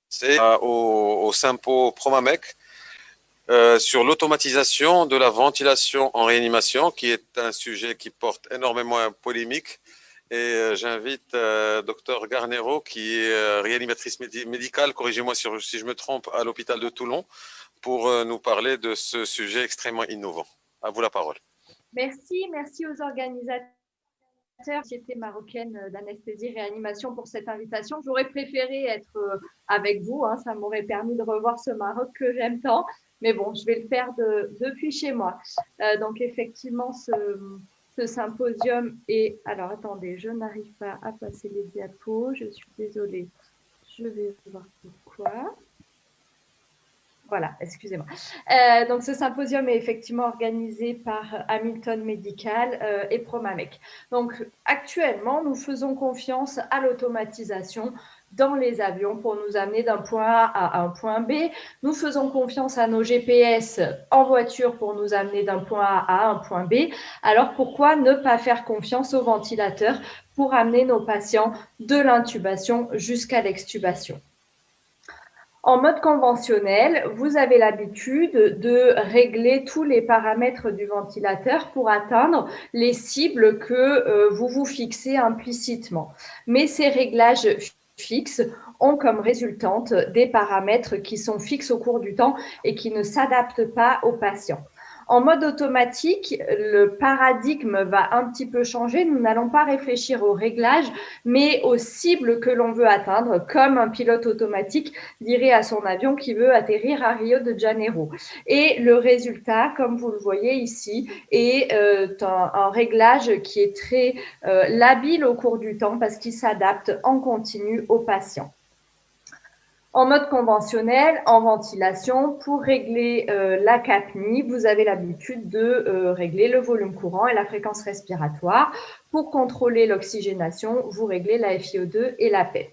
passé au Sympo Promamec sur l'automatisation de la ventilation en réanimation, qui est un sujet qui porte énormément à polémique. Et j'invite Dr Garnero, qui est réanimatrice médicale, corrigez-moi si je me trompe, à l'hôpital de Toulon, pour nous parler de ce sujet extrêmement innovant. À vous la parole. Merci aux organisateurs de la Société marocaine d'anesthésie réanimation pour cette invitation. J'aurais préféré être avec vous, hein, ça m'aurait permis de revoir ce Maroc que j'aime tant, mais bon, je vais le faire depuis chez moi. Donc effectivement, ce symposium est... Alors attendez, je n'arrive pas à passer les diapos, je suis désolée, je vais voir pourquoi. Voilà, excusez-moi. Donc, ce symposium est effectivement organisé par Hamilton Medical et Promamec. Donc, actuellement, nous faisons confiance à l'automatisation dans les avions pour nous amener d'un point A à un point B. Nous faisons confiance à nos GPS en voiture pour nous amener d'un point A à un point B. Alors, pourquoi ne pas faire confiance aux ventilateurs pour amener nos patients de l'intubation jusqu'à l'extubation? En mode conventionnel, vous avez l'habitude de régler tous les paramètres du ventilateur pour atteindre les cibles que vous vous fixez implicitement. Mais ces réglages fixes ont comme résultante des paramètres qui sont fixes au cours du temps et qui ne s'adaptent pas aux patients. En mode automatique, le paradigme va un petit peu changer. Nous n'allons pas réfléchir aux réglages, mais aux cibles que l'on veut atteindre, comme un pilote automatique dirait à son avion qui veut atterrir à Rio de Janeiro. Et le résultat, comme vous le voyez ici, est un réglage qui est très labile au cours du temps parce qu'il s'adapte en continu aux patients. En mode conventionnel, en ventilation, pour régler la capnie, vous avez l'habitude de régler le volume courant et la fréquence respiratoire. Pour contrôler l'oxygénation, vous réglez la FiO2 et la PEP.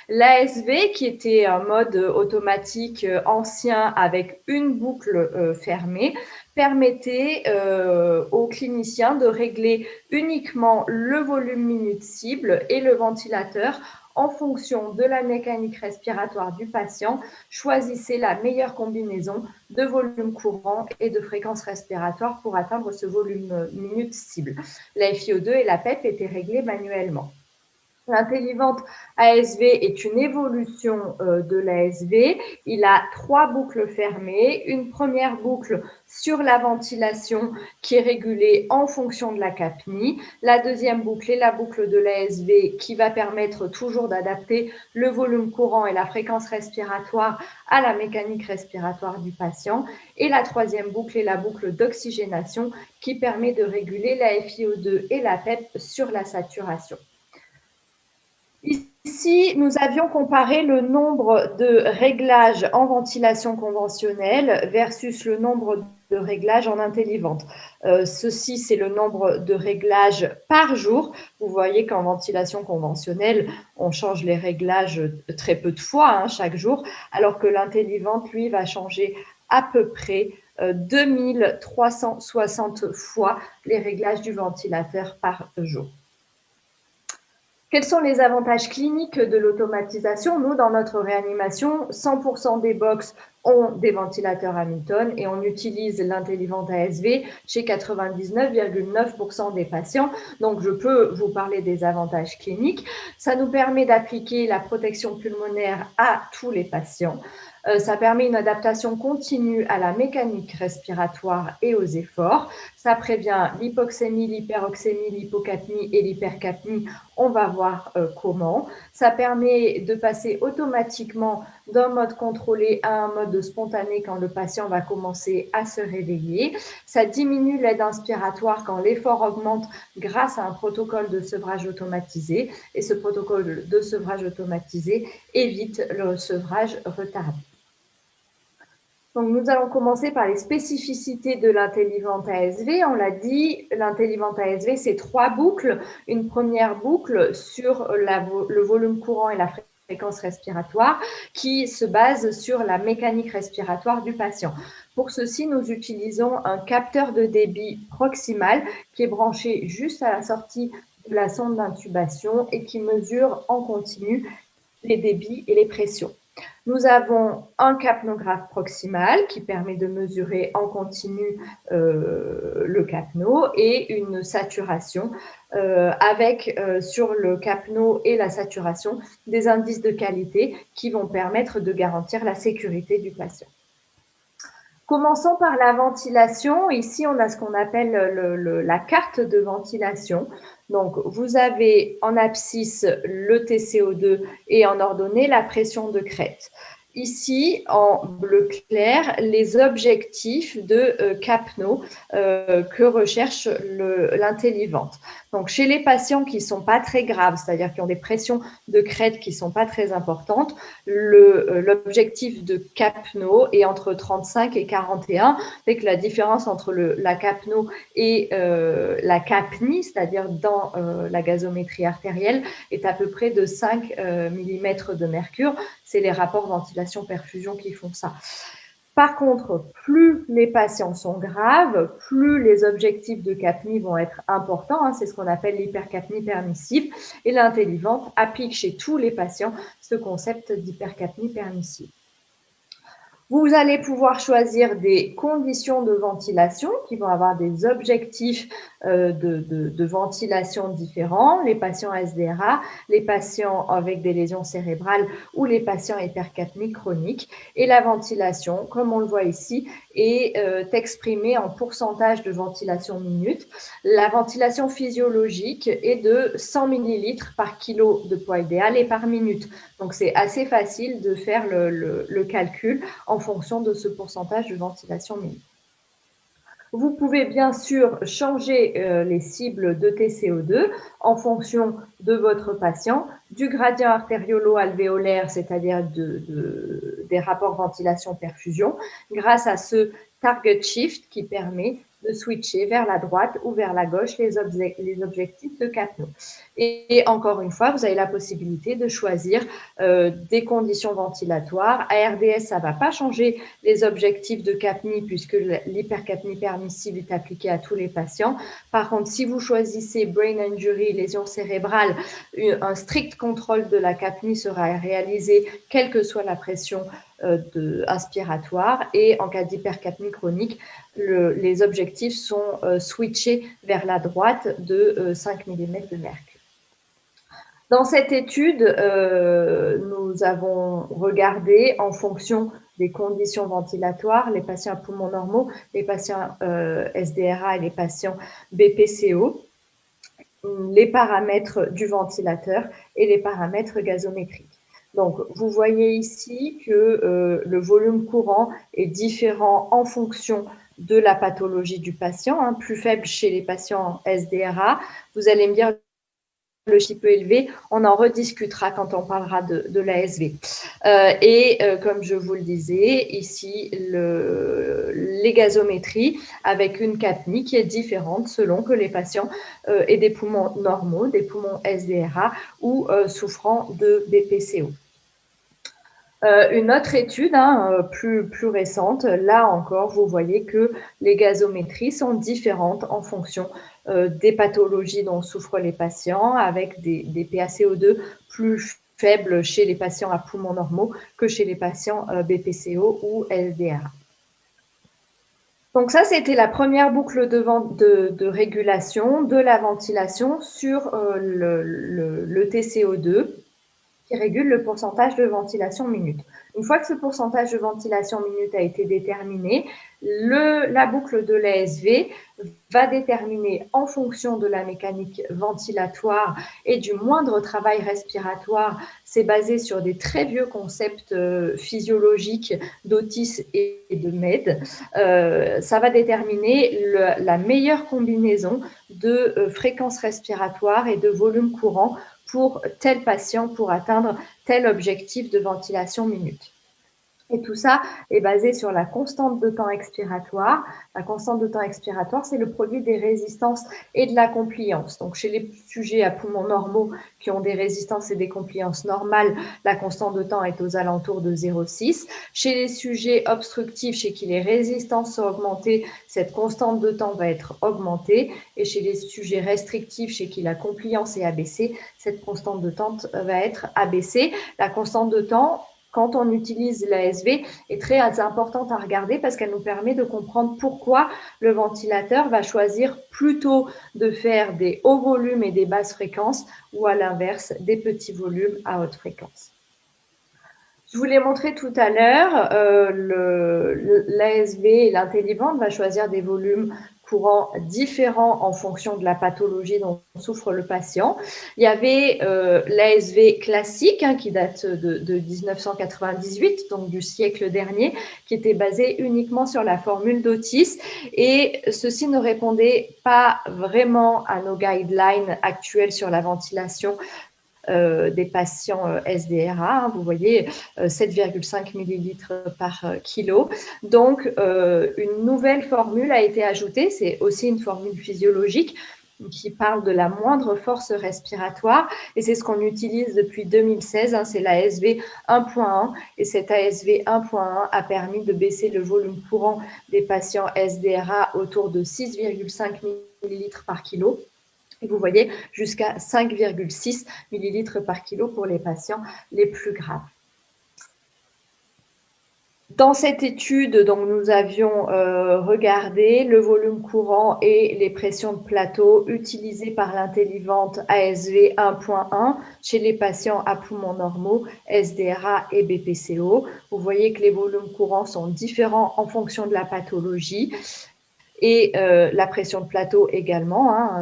L'ASV, qui était un mode automatique ancien avec une boucle fermée, permettait aux cliniciens de régler uniquement le volume minute cible et le ventilateur en fonction de la mécanique respiratoire du patient. Choisissez la meilleure combinaison de volume courant et de fréquence respiratoire pour atteindre ce volume minute cible. La FiO2 et la PEP étaient réglées manuellement. L'Intellivent ASV est une évolution de l'ASV. Il a 3 boucles fermées. Une première boucle sur la ventilation qui est régulée en fonction de la capnie. La deuxième boucle est la boucle de l'ASV qui va permettre toujours d'adapter le volume courant et la fréquence respiratoire à la mécanique respiratoire du patient. Et la troisième boucle est la boucle d'oxygénation qui permet de réguler la FiO2 et la PEP sur la saturation. Ici, nous avions comparé le nombre de réglages en ventilation conventionnelle versus le nombre de réglages en Intellivent. Ceci, c'est le nombre de réglages par jour. Vous voyez qu'en ventilation conventionnelle, on change les réglages très peu de fois chaque jour, alors que l'Intellivent, lui, va changer à peu près 2360 fois les réglages du ventilateur par jour. Quels sont les avantages cliniques de l'automatisation? Nous, dans notre réanimation, 100% des box ont des ventilateurs Hamilton et on utilise l'Intellivent ASV chez 99,9% des patients. Donc, je peux vous parler des avantages cliniques. Ça nous permet d'appliquer la protection pulmonaire à tous les patients. Ça permet une adaptation continue à la mécanique respiratoire et aux efforts. Ça prévient l'hypoxémie, l'hyperoxémie, l'hypocapnie et l'hypercapnie. On va voir comment. Ça permet de passer automatiquement d'un mode contrôlé à un mode spontané quand le patient va commencer à se réveiller. Ça diminue l'aide inspiratoire quand l'effort augmente grâce à un protocole de sevrage automatisé. Et ce protocole de sevrage automatisé évite le sevrage retardé. Donc, nous allons commencer par les spécificités de l'Intellivent ASV. On l'a dit, l'Intellivent ASV, c'est 3 boucles. Une première boucle sur le volume courant et la fréquence respiratoire qui se base sur la mécanique respiratoire du patient. Pour ceci, nous utilisons un capteur de débit proximal qui est branché juste à la sortie de la sonde d'intubation et qui mesure en continu les débits et les pressions. Nous avons un capnographe proximal qui permet de mesurer en continu le capno et une saturation avec sur le capno et la saturation des indices de qualité qui vont permettre de garantir la sécurité du patient. Commençons par la ventilation. Ici, on a ce qu'on appelle la carte de ventilation. Donc, vous avez en abscisse le TCO2 et en ordonnée la pression de crête. Ici, en bleu clair, les objectifs de capno que recherche l'Intellivent. Donc, chez les patients qui ne sont pas très graves, c'est-à-dire qui ont des pressions de crête qui ne sont pas très importantes, l'objectif de capno est entre 35 et 41, c'est que la différence entre la capno et la capnie, c'est-à-dire dans la gazométrie artérielle, est à peu près de 5 mm de mercure. C'est les rapports ventilation-perfusion qui font ça. Par contre, plus les patients sont graves, plus les objectifs de capnie vont être importants. Hein, c'est ce qu'on appelle l'hypercapnie permissive. Et l'Intellivent applique chez tous les patients ce concept d'hypercapnie permissive. Vous allez pouvoir choisir des conditions de ventilation qui vont avoir des objectifs de ventilation différents, les patients SDRA, les patients avec des lésions cérébrales ou les patients hypercapniques chroniques. Et la ventilation, comme on le voit ici, est exprimée en pourcentage de ventilation minute. La ventilation physiologique est de 100 ml par kilo de poids idéal et par minute. Donc, c'est assez facile de faire le calcul en fonction de ce pourcentage de ventilation minute. Vous pouvez bien sûr changer les cibles de TCO2 en fonction de votre patient, du gradient artériolo-alvéolaire, c'est-à-dire des rapports ventilation-perfusion, grâce à ce target shift qui permet de switcher vers la droite ou vers la gauche les objectifs de capno. Et encore une fois, vous avez la possibilité de choisir des conditions ventilatoires. ARDS, ça ne va pas changer les objectifs de capnie puisque l'hypercapnie permissive est appliquée à tous les patients. Par contre, si vous choisissez brain injury, lésion cérébrale, un strict contrôle de la capnie sera réalisé quelle que soit la pression inspiratoire et en cas d'hypercapnie chronique, les objectifs sont switchés vers la droite de 5 mm de mercure. Dans cette étude, nous avons regardé en fonction des conditions ventilatoires, les patients à poumons normaux, les patients SDRA et les patients BPCO, les paramètres du ventilateur et les paramètres gazométriques. Donc, vous voyez ici que le volume courant est différent en fonction de la pathologie du patient, hein, plus faible chez les patients SDRA. Vous allez me dire le chiffre peu élevé, on en rediscutera quand on parlera de l'ASV. Comme je vous le disais, ici, les gazométries avec une capnie qui est différente selon que les patients aient des poumons normaux, des poumons SDRA ou souffrant de BPCO. Une autre étude plus récente, là encore, vous voyez que les gazométries sont différentes en fonction des pathologies dont souffrent les patients, avec des PaCO2 plus faibles chez les patients à poumons normaux que chez les patients BPCO ou LDRA. Donc ça, c'était la première boucle de régulation de la ventilation sur le TCO2 qui régule le pourcentage de ventilation minute. Une fois que ce pourcentage de ventilation minute a été déterminé, la boucle de l'ASV va déterminer en fonction de la mécanique ventilatoire et du moindre travail respiratoire. C'est basé sur des très vieux concepts physiologiques d'Otis et de Med. Ça va déterminer la meilleure combinaison de fréquence respiratoire et de volume courant pour tel patient pour atteindre tel objectif de ventilation minute. Et tout ça est basé sur la constante de temps expiratoire. La constante de temps expiratoire, c'est le produit des résistances et de la compliance. Donc, chez les sujets à poumons normaux qui ont des résistances et des compliances normales, la constante de temps est aux alentours de 0,6. Chez les sujets obstructifs, chez qui les résistances sont augmentées, cette constante de temps va être augmentée. Et chez les sujets restrictifs, chez qui la compliance est abaissée, cette constante de temps va être abaissée. La constante de temps, quand on utilise l'ASV, est très importante à regarder parce qu'elle nous permet de comprendre pourquoi le ventilateur va choisir plutôt de faire des hauts volumes et des basses fréquences ou à l'inverse des petits volumes à haute fréquence. Je vous l'ai montré tout à l'heure, l'ASV et l'Intellivent va choisir des volumes courants différents en fonction de la pathologie dont souffre le patient. Il y avait l'ASV classique qui date de 1998, donc du siècle dernier, qui était basé uniquement sur la formule d'Otis et ceci ne répondait pas vraiment à nos guidelines actuelles sur la ventilation des patients SDRA. Vous voyez, 7,5 millilitres par kilo. Donc, une nouvelle formule a été ajoutée. C'est aussi une formule physiologique qui parle de la moindre force respiratoire. Et c'est ce qu'on utilise depuis 2016. C'est l'ASV 1.1. Et cet ASV 1.1 a permis de baisser le volume courant des patients SDRA autour de 6,5 millilitres par kilo. Et vous voyez jusqu'à 5,6 millilitres par kilo pour les patients les plus graves. Dans cette étude, donc, nous avions regardé le volume courant et les pressions de plateau utilisées par l'Intellivent ASV 1.1 chez les patients à poumons normaux, SDRA et BPCO. Vous voyez que les volumes courants sont différents en fonction de la pathologie. Et la pression de plateau également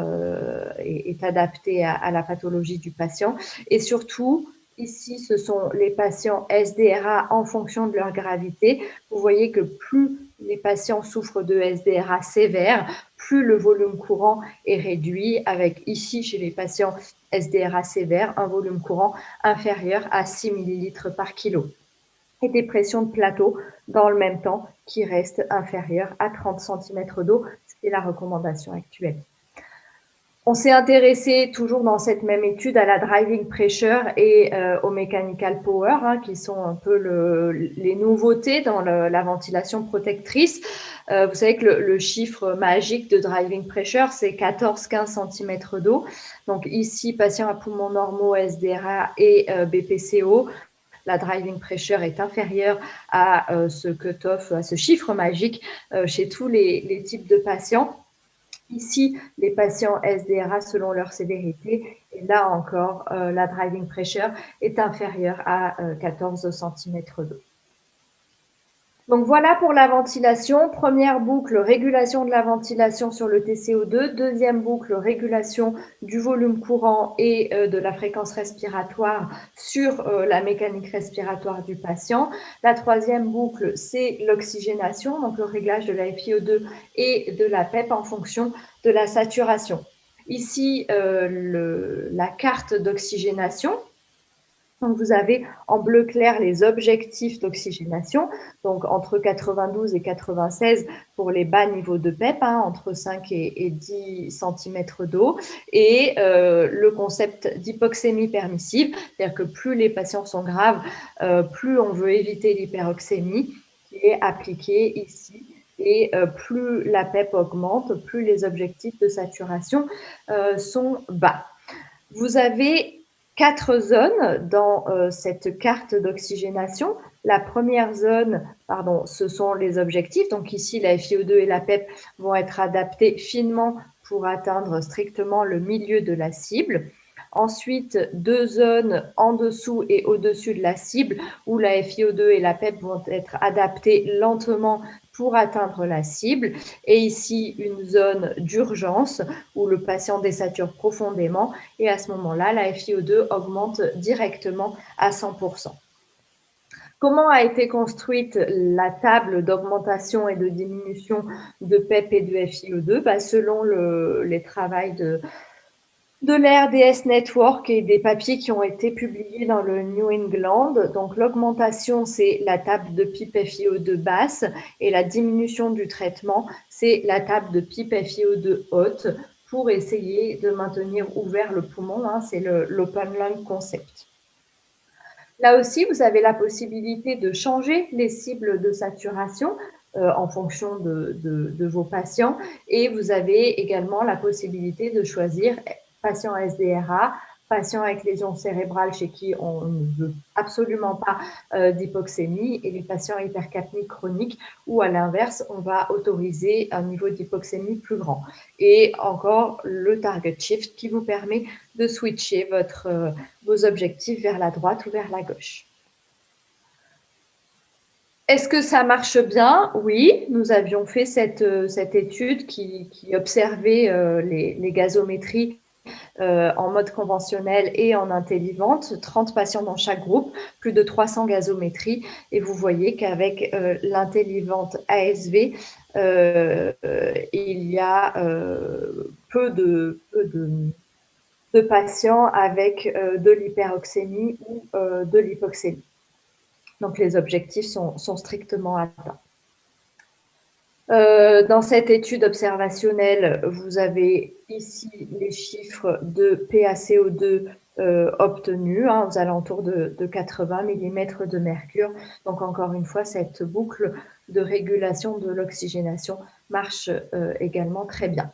est adaptée à la pathologie du patient. Et surtout, ici, ce sont les patients SDRA en fonction de leur gravité. Vous voyez que plus les patients souffrent de SDRA sévère, plus le volume courant est réduit, avec ici, chez les patients SDRA sévères, un volume courant inférieur à 6 millilitres par kilo. Et des pressions de plateau dans le même temps qui restent inférieures à 30 cm d'eau, ce qui est la recommandation actuelle. On s'est intéressé toujours dans cette même étude à la driving pressure et au mechanical power, qui sont un peu les nouveautés dans la ventilation protectrice. Vous savez que le chiffre magique de driving pressure, c'est 14-15 cm d'eau. Donc ici, patients à poumons normaux, SDRA et BPCO, la driving pressure est inférieure à ce cutoff, à ce chiffre magique chez tous les types de patients. Ici, les patients SDRA selon leur sévérité, et là encore, la driving pressure est inférieure à 14 cm d'eau. Donc voilà pour la ventilation. Première boucle, régulation de la ventilation sur le TCO2. Deuxième boucle, régulation du volume courant et de la fréquence respiratoire sur la mécanique respiratoire du patient. La troisième boucle, c'est l'oxygénation, donc le réglage de la FiO2 et de la PEP en fonction de la saturation. Ici, la carte d'oxygénation. Donc, vous avez en bleu clair les objectifs d'oxygénation, donc entre 92 et 96 pour les bas niveaux de PEP, entre 5 et 10 cm d'eau, et le concept d'hypoxémie permissive, c'est-à-dire que plus les patients sont graves, plus on veut éviter l'hyperoxémie qui est appliquée ici. Et plus la PEP augmente, plus les objectifs de saturation sont bas. Vous avez 4 zones dans cette carte d'oxygénation. La première zone, ce sont les objectifs. Donc ici, la FiO2 et la PEP vont être adaptés finement pour atteindre strictement le milieu de la cible. Ensuite, 2 zones en dessous et au-dessus de la cible où la FiO2 et la PEP vont être adaptées lentement pour atteindre la cible. Et ici, une zone d'urgence où le patient désature profondément et à ce moment-là, la FiO2 augmente directement à 100%. Comment a été construite la table d'augmentation et de diminution de PEP et de FiO2 ? Selon les travaux de l'RDS Network et des papiers qui ont été publiés dans le New England. Donc, l'augmentation, c'est la table de PIP FiO2 basse et la diminution du traitement, c'est la table de PIP FiO2 haute pour essayer de maintenir ouvert le poumon. Hein, c'est l'open lung concept. Là aussi, vous avez la possibilité de changer les cibles de saturation en fonction de vos patients et vous avez également la possibilité de choisir patients SDRA, patients avec lésions cérébrales chez qui on ne veut absolument pas d'hypoxémie et les patients hypercapniques chroniques où à l'inverse, on va autoriser un niveau d'hypoxémie plus grand. Et encore le target shift qui vous permet de switcher vos objectifs vers la droite ou vers la gauche. Est-ce que ça marche bien? Oui, nous avions fait cette étude qui observait les gazométries en mode conventionnel et en Intellivante, 30 patients dans chaque groupe, plus de 300 gazométries. Et vous voyez qu'avec l'Intellivante ASV, il y a peu de patients avec de l'hyperoxémie ou de l'hypoxémie. Donc, les objectifs sont strictement atteints. Dans cette étude observationnelle, vous avez ici les chiffres de PaCO2 obtenus, hein, aux alentours de 80 mm de mercure. Donc, encore une fois, cette boucle de régulation de l'oxygénation marche également très bien.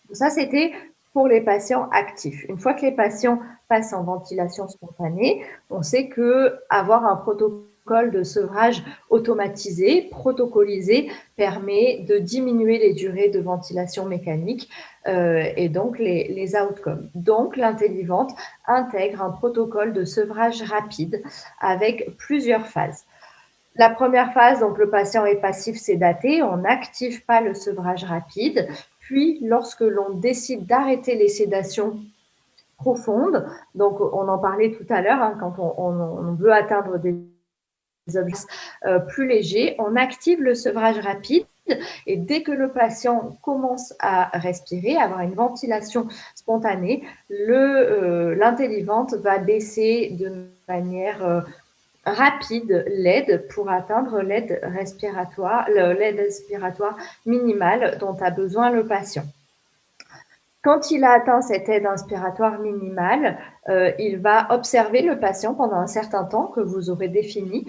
Donc, ça, c'était pour les patients actifs. Une fois que les patients passent en ventilation spontanée, on sait qu'avoir un protocole de sevrage automatisé, protocolisé, permet de diminuer les durées de ventilation mécanique et donc les outcomes. Donc, l'Intellivante intègre un protocole de sevrage rapide avec plusieurs phases. La première phase, donc le patient est passif sédaté, on n'active pas le sevrage rapide. Puis, lorsque l'on décide d'arrêter les sédations profondes, donc on en parlait tout à l'heure, hein, quand on veut atteindre des objectifs plus légers, on active le sevrage rapide et dès que le patient commence à respirer, à avoir une ventilation spontanée, l'Intellivante va baisser de manière rapide l'aide pour atteindre l'aide respiratoire minimale dont a besoin le patient. Quand il a atteint cette aide inspiratoire minimale, il va observer le patient pendant un certain temps que vous aurez défini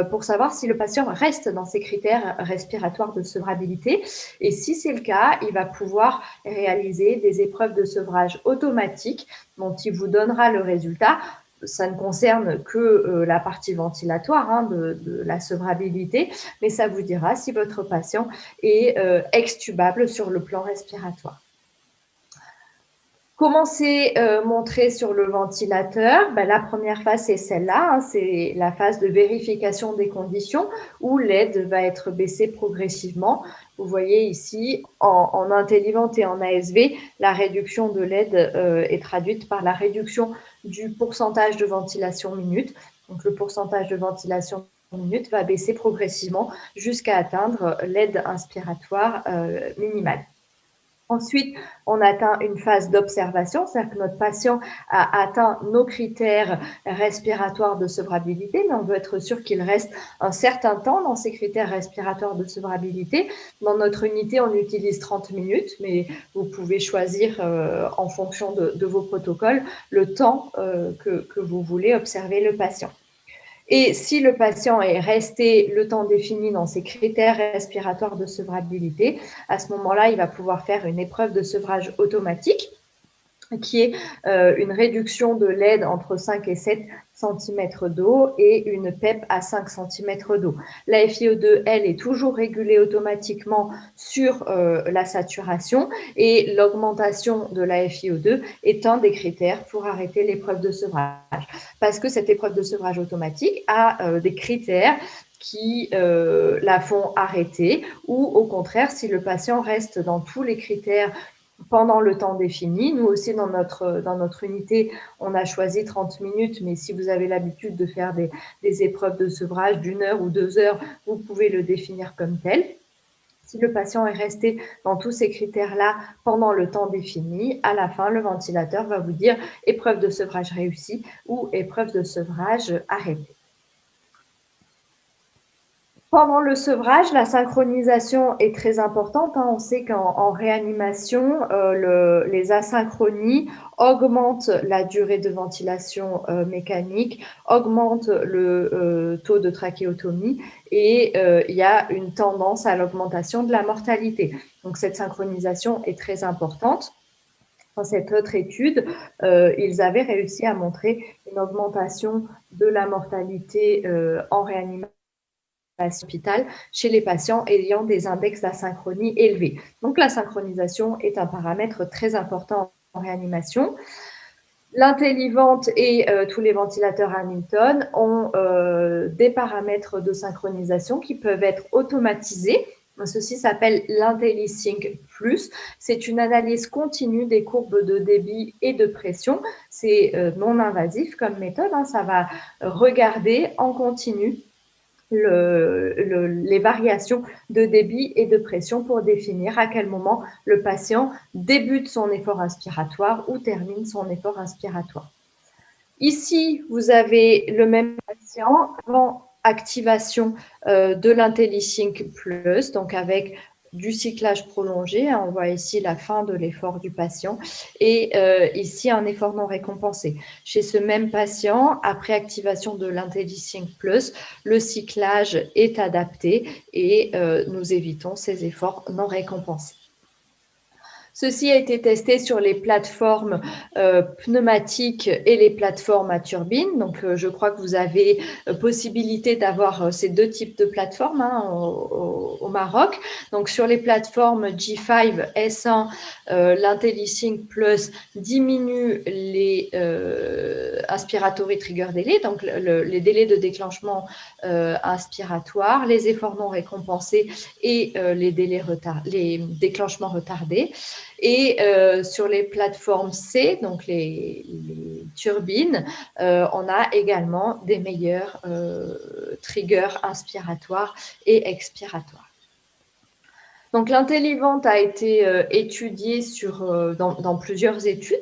pour savoir si le patient reste dans ses critères respiratoires de sevrabilité. Et si c'est le cas, il va pouvoir réaliser des épreuves de sevrage automatique dont il vous donnera le résultat. Ça ne concerne que la partie ventilatoire hein, de la sevrabilité, mais ça vous dira si votre patient est extubable sur le plan respiratoire. Comment c'est montré sur le ventilateur? La première phase, c'est celle-là, hein, c'est la phase de vérification des conditions où l'aide va être baissée progressivement. Vous voyez ici, en Intellivante et en ASV, la réduction de l'aide est traduite par la réduction du pourcentage de ventilation minute. Donc, le pourcentage de ventilation minute va baisser progressivement jusqu'à atteindre l'aide inspiratoire minimale. Ensuite, on atteint une phase d'observation, c'est-à-dire que notre patient a atteint nos critères respiratoires de sevrabilité, mais on veut être sûr qu'il reste un certain temps dans ces critères respiratoires de sevrabilité. Dans notre unité, on utilise 30 minutes, mais vous pouvez choisir en fonction de vos protocoles le temps que vous voulez observer le patient. Et si le patient est resté le temps défini dans ses critères respiratoires de sevrabilité, à ce moment-là, il va pouvoir faire une épreuve de sevrage automatique qui est une réduction de l'aide entre 5 et 7 cm d'eau et une PEP à 5 cm d'eau. La FiO2, elle, est toujours régulée automatiquement sur la saturation et l'augmentation de la FiO2 est un des critères pour arrêter l'épreuve de sevrage. Parce que cette épreuve de sevrage automatique a des critères qui la font arrêter ou au contraire, si le patient reste dans tous les critères pendant le temps défini. Nous aussi, dans notre unité, on a choisi 30 minutes, mais si vous avez l'habitude de faire des épreuves de sevrage d'1 heure ou 2 heures, vous pouvez le définir comme tel. Si le patient est resté dans tous ces critères-là pendant le temps défini, à la fin, le ventilateur va vous dire épreuve de sevrage réussie ou épreuve de sevrage arrêtée. Pendant le sevrage, la synchronisation est très importante. On sait qu'en réanimation, les asynchronies augmentent la durée de ventilation mécanique, augmentent le taux de trachéotomie et il y a une tendance à l'augmentation de la mortalité. Donc cette synchronisation est très importante. Dans cette autre étude, ils avaient réussi à montrer une augmentation de la mortalité en réanimation hôpital chez les patients ayant des index d'asynchronie élevés. Donc la synchronisation est un paramètre très important en réanimation. L'Intellivent et tous les ventilateurs Hamilton ont des paramètres de synchronisation qui peuvent être automatisés. Ceci s'appelle l'IntelliSync Plus. C'est une analyse continue des courbes de débit et de pression. C'est non invasif comme méthode. Ça va regarder en continu les variations de débit et de pression pour définir à quel moment le patient débute son effort inspiratoire ou termine son effort inspiratoire. Ici, vous avez le même patient avant activation de l'IntelliSync Plus, donc avec du cyclage prolongé. On voit ici la fin de l'effort du patient et ici un effort non récompensé. Chez ce même patient, après activation de l'IntelliSync Plus, le cyclage est adapté et nous évitons ces efforts non récompensés. Ceci a été testé sur les plateformes pneumatiques et les plateformes à turbine. Donc, je crois que vous avez possibilité d'avoir ces deux types de plateformes au Maroc. Donc, sur les plateformes G5 S1, l'IntelliSync Plus diminue les inspiratory trigger délais, donc les délais de déclenchement inspiratoire, les efforts non récompensés et les déclenchements retardés. Et sur les plateformes C, donc les turbines, on a également des meilleurs triggers inspiratoires et expiratoires. Donc l'Intellivent a été étudié dans plusieurs études,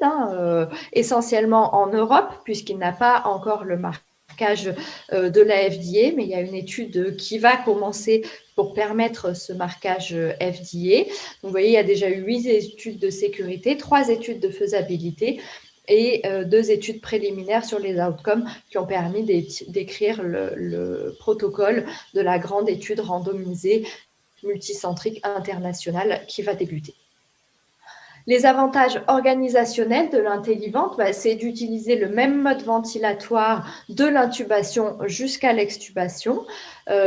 essentiellement en Europe, puisqu'il n'a pas encore le marquage de la FDA, mais il y a une étude qui va commencer pour permettre ce marquage FDA. Donc, vous voyez, il y a déjà eu 8 études de sécurité, 3 études de faisabilité et 2 études préliminaires sur les outcomes qui ont permis d'écrire le protocole de la grande étude randomisée multicentrique internationale qui va débuter. Les avantages organisationnels de l'Intellivent, c'est d'utiliser le même mode ventilatoire de l'intubation jusqu'à l'extubation,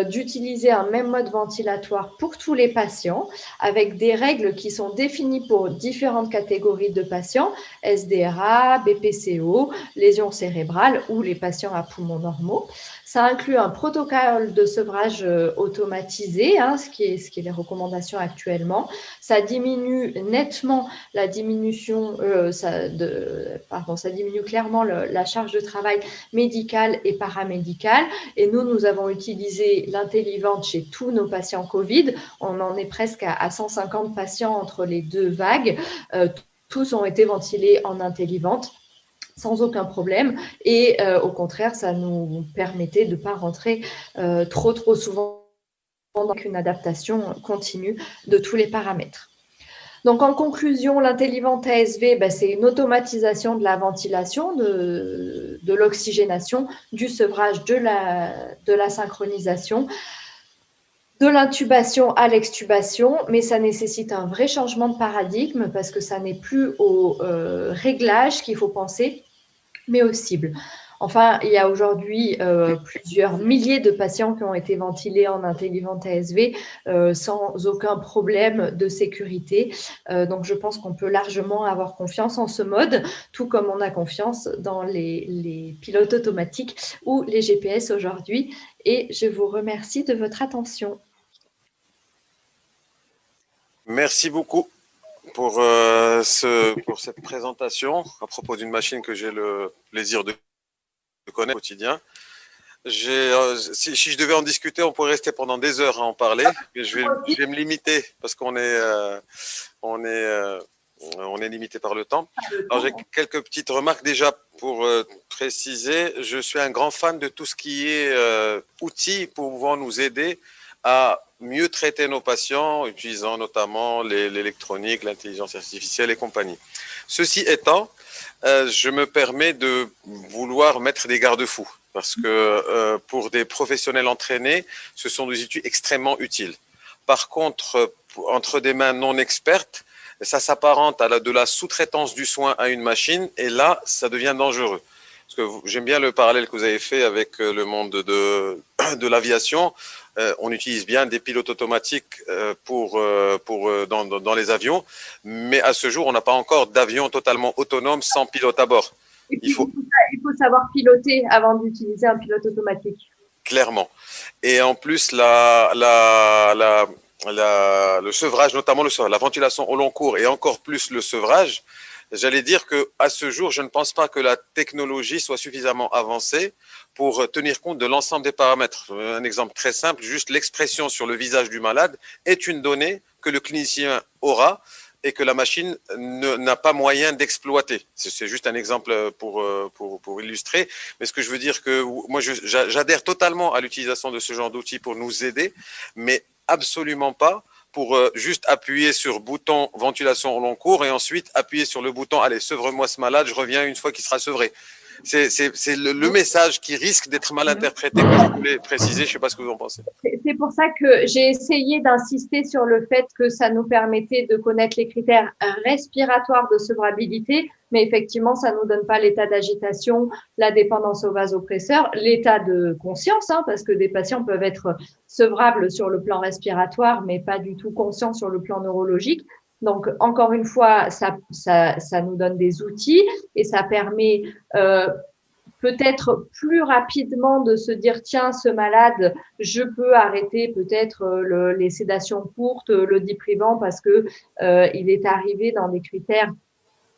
d'utiliser un même mode ventilatoire pour tous les patients, avec des règles qui sont définies pour différentes catégories de patients, SDRA, BPCO, lésions cérébrales ou les patients à poumons normaux. Ça inclut un protocole de sevrage automatisé, ce qui est les recommandations actuellement. Ça diminue nettement ça diminue clairement la charge de travail médicale et paramédicale. Et nous avons utilisé l'Intellivent chez tous nos patients Covid. On en est presque à 150 patients entre les 2 vagues. Tous ont été ventilés en Intellivent sans aucun problème et au contraire, ça nous permettait de ne pas rentrer trop souvent dans une adaptation continue de tous les paramètres. Donc, en conclusion, l'Intellivent ASV, c'est une automatisation de la ventilation, de l'oxygénation, du sevrage, de la synchronisation, de l'intubation à l'extubation, mais ça nécessite un vrai changement de paradigme parce que ça n'est plus au réglage qu'il faut penser, mais aux cibles. Enfin, il y a aujourd'hui plusieurs milliers de patients qui ont été ventilés en Intellivent ASV sans aucun problème de sécurité. Donc, je pense qu'on peut largement avoir confiance en ce mode, tout comme on a confiance dans les pilotes automatiques ou les GPS aujourd'hui. Et je vous remercie de votre attention. Merci beaucoup pour cette présentation à propos d'une machine que j'ai le plaisir de connaître au quotidien. Si je devais en discuter, on pourrait rester pendant des heures à en parler. Mais je vais me limiter parce on est, euh, on est limité par le temps. Alors, j'ai quelques petites remarques déjà pour préciser. Je suis un grand fan de tout ce qui est outils pouvant nous aider à mieux traiter nos patients, utilisant notamment l'électronique, l'intelligence artificielle et compagnie. Ceci étant, je me permets de vouloir mettre des garde-fous parce que pour des professionnels entraînés, ce sont des outils extrêmement utiles. Par contre, entre des mains non expertes, ça s'apparente à de la sous-traitance du soin à une machine et là, ça devient dangereux. Parce que j'aime bien le parallèle que vous avez fait avec le monde de l'aviation. On utilise bien des pilotes automatiques dans les avions, mais à ce jour, on n'a pas encore d'avion totalement autonome sans pilote à bord. Et puis, il faut savoir piloter avant d'utiliser un pilote automatique. Clairement. Et en plus, le sevrage, notamment la ventilation au long cours et encore plus le sevrage, j'allais dire qu'à ce jour, je ne pense pas que la technologie soit suffisamment avancée pour tenir compte de l'ensemble des paramètres. Un exemple très simple, juste l'expression sur le visage du malade est une donnée que le clinicien aura et que la machine n'a pas moyen d'exploiter. C'est juste un exemple pour illustrer. Mais ce que je veux dire que moi, j'adhère totalement à l'utilisation de ce genre d'outils pour nous aider, mais absolument pas pour juste appuyer sur bouton ventilation au long cours et ensuite appuyer sur le bouton allez, sevre-moi ce malade, je reviens une fois qu'il sera sevré. C'est le message qui risque d'être mal interprété que je voulais préciser. Je ne sais pas ce que vous en pensez. C'est pour ça que j'ai essayé d'insister sur le fait que ça nous permettait de connaître les critères respiratoires de sevrabilité, mais effectivement, ça ne nous donne pas l'état d'agitation, la dépendance au vasopresseur, l'état de conscience, parce que des patients peuvent être sevrables sur le plan respiratoire, mais pas du tout conscients sur le plan neurologique. Donc, encore une fois, ça nous donne des outils et ça permet peut-être plus rapidement de se dire tiens, ce malade, je peux arrêter peut-être les sédations courtes, le diprivant parce que il est arrivé dans des critères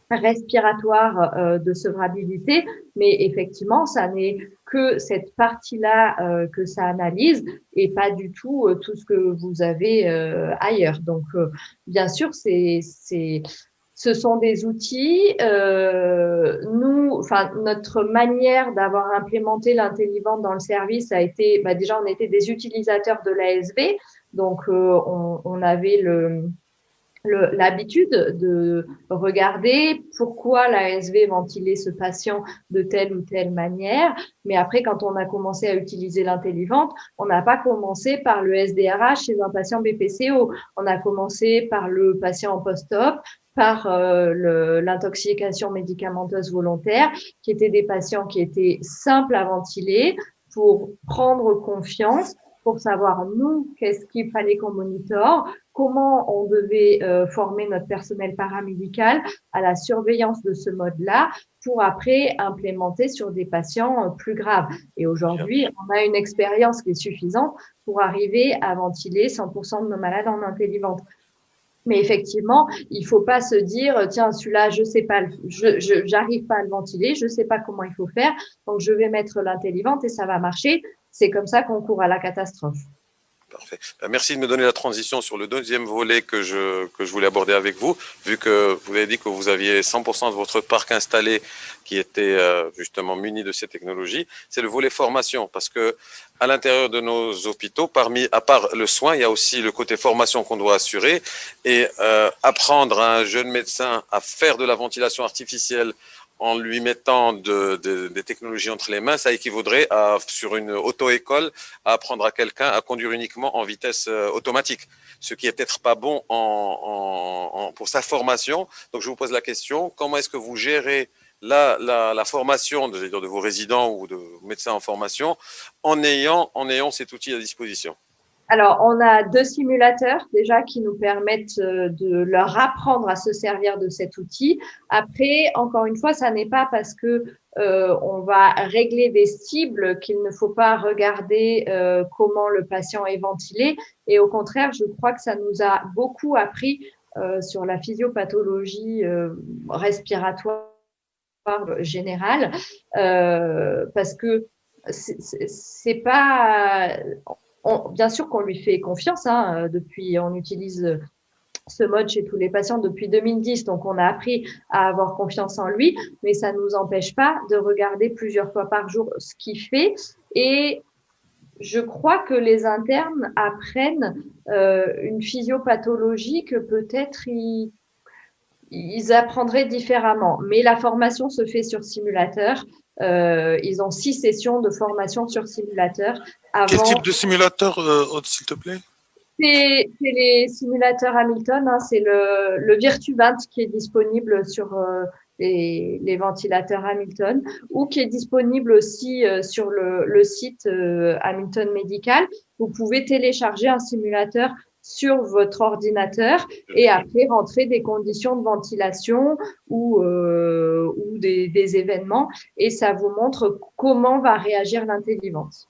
respiratoires de sevrabilité, mais effectivement, ça n'est que cette partie-là que ça analyse et pas du tout tout ce que vous avez ailleurs. Donc, bien sûr, ce sont des outils. Notre manière d'avoir implémenté l'Intelli-Ventre dans le service a été, déjà, on était des utilisateurs de l'ASV, donc on avait l'habitude de regarder pourquoi l'ASV ventilait ce patient de telle ou telle manière. Mais après, quand on a commencé à utiliser l'Intelli-Ventre, on n'a pas commencé par le SDRH chez un patient BPCO. On a commencé par le patient en post-op, par l'intoxication médicamenteuse volontaire, qui étaient des patients qui étaient simples à ventiler pour prendre confiance, pour savoir, nous, qu'est-ce qu'il fallait qu'on monitore, comment on devait former notre personnel paramédical à la surveillance de ce mode-là pour après implémenter sur des patients plus graves. Et aujourd'hui, on a une expérience qui est suffisante pour arriver à ventiler 100% de nos malades en Intelli-Ventre. Mais effectivement, il faut pas se dire tiens, celui-là, je sais pas, j'arrive pas à le ventiler, je sais pas comment il faut faire, donc je vais mettre l'Intelli-Ventre et ça va marcher. C'est comme ça qu'on court à la catastrophe. Parfait. Merci de me donner la transition sur le deuxième volet que je voulais aborder avec vous, vu que vous avez dit que vous aviez 100% de votre parc installé qui était justement muni de ces technologies. C'est le volet formation, parce que à l'intérieur de nos hôpitaux, à part le soin, il y a aussi le côté formation qu'on doit assurer et apprendre à un jeune médecin à faire de la ventilation artificielle en lui mettant des technologies entre les mains, ça équivaudrait à, sur une auto-école, à apprendre à quelqu'un à conduire uniquement en vitesse automatique, ce qui est peut-être pas bon pour sa formation. Donc, je vous pose la question, comment est-ce que vous gérez la formation de vos résidents ou de vos médecins en formation en ayant cet outil à disposition? Alors, on a 2 simulateurs déjà qui nous permettent de leur apprendre à se servir de cet outil. Après, encore une fois, ça n'est pas parce que on va régler des cibles qu'il ne faut pas regarder comment le patient est ventilé. Et au contraire, je crois que ça nous a beaucoup appris sur la physiopathologie respiratoire générale parce que c'est pas. Bien sûr qu'on lui fait confiance, hein, depuis, on utilise ce mode chez tous les patients depuis 2010, donc on a appris à avoir confiance en lui, mais ça ne nous empêche pas de regarder plusieurs fois par jour ce qu'il fait. Et je crois que les internes apprennent une physiopathologie que peut-être ils apprendraient différemment. Mais la formation se fait sur simulateur. Ils ont 6 sessions de formation sur simulateur Quel avant. type de simulateur, Aude, s'il te plaît? C'est les simulateurs Hamilton, hein, c'est le Virtuvant qui est disponible sur les ventilateurs Hamilton ou qui est disponible aussi sur le site Hamilton Médical. Vous pouvez télécharger un simulateur sur votre ordinateur et après rentrer des conditions de ventilation ou des événements et ça vous montre comment va réagir l'intelligence.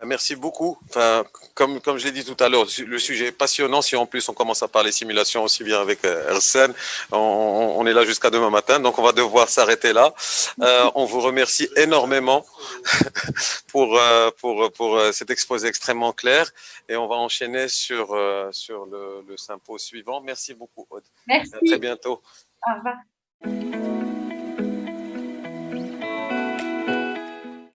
Merci beaucoup. Enfin, comme je l'ai dit tout à l'heure, le sujet est passionnant. Si en plus on commence à parler simulation aussi bien avec Arsène, on est là jusqu'à demain matin, donc on va devoir s'arrêter là. On vous remercie énormément pour cet exposé extrêmement clair et on va enchaîner sur le sympo suivant. Merci beaucoup, Aude. Merci. À très bientôt. Au revoir.